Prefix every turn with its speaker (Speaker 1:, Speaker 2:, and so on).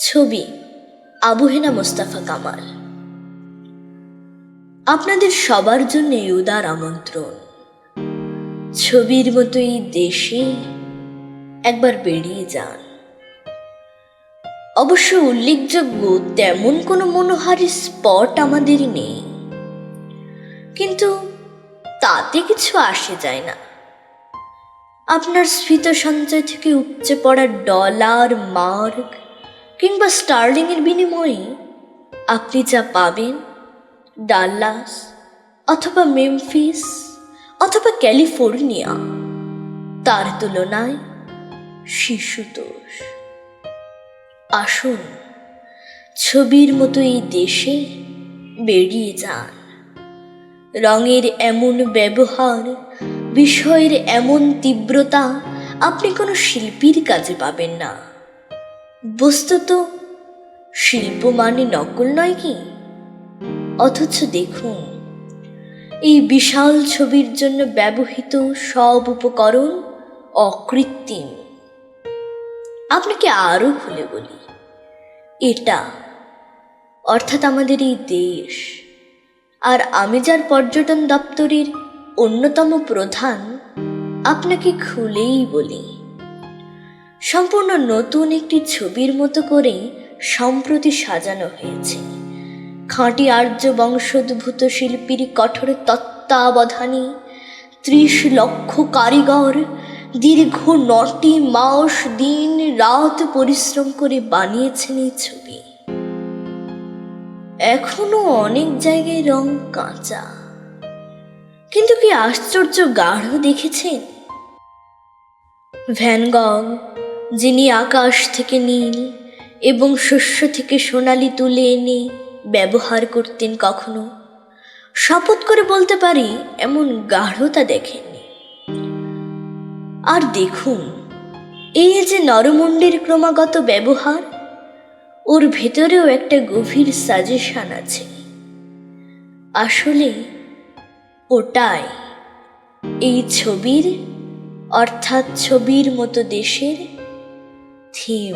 Speaker 1: ছবি আবু হেনা মোস্তফা কামাল। আপনাদের সবার জন্য উদার আমন্ত্রণ। ছবির মতো এই দেশে একবার বেরিয়ে যান। অবশ্য উল্লেখযোগ্য তেমন কোনো মনোহারী স্পট আমাদের নেই, কিন্তু তাতে কিছু আসে যায় না। আপনার স্ফীত সঞ্চয় থেকে উপচে পড়া ডলার, মার্ক কিংবা স্টার্লিংয়ের বিনিময়ে আপনি যা পাবেন ডাল্লাস অথবা মেমফিস অথবা ক্যালিফোর্নিয়া, তার তুলনায় শিশুতোষ। আসুন, ছবির মতো এই দেশে বেরিয়ে যান। রঙের এমন ব্যবহার, বিষয়ের এমন তীব্রতা আপনি কোনো শিল্পীর কাজে পাবেন না। বস্তুত শিল্প মানে নকল নয় কি? অথচ দেখুন, এই বিশাল ছবির জন্য ব্যবহৃত সব উপকরণ অকৃত্রিম। আপনাকে আরো খুলে বলি, এটা অর্থাৎ আমাদের এই দেশ, আর আমি যার পর্যটন দপ্তরের অন্যতম প্রধান, আপনাকে খুলেই বলি, সম্পূর্ণ নতুন একটি ছবির মতো করে সম্প্রতি সাজানো হয়েছে। খাঁটি আর্য বংশোদ্ভূত শিল্পীর কঠোর তত্ত্বাবধানে 30 লক্ষ কারিগর দীর্ঘ 9টি মাস দিন রাত পরিশ্রম করে বানিয়েছেন এই ছবি। এখনো অনেক জায়গায় রং কাঁচা, কিন্তু কি আশ্চর্য গাঢ় দেখেছেন? ভ্যান গগ, যিনি আকাশ থেকে নীল এবং শস্য থেকে সোনালি তুলে এনে ব্যবহার করতেন, কখনো শপথ করে বলতে পারি এমন গাঢ়তা দেখেননি। আর দেখুন, এই যে নরমুণ্ডের ক্রমাগত ব্যবহার, ওর ভেতরেও একটা গভীর সাজেশন আছে। আসলে ওটাই এই ছবির, অর্থাৎ ছবির মতো দেশের থিম।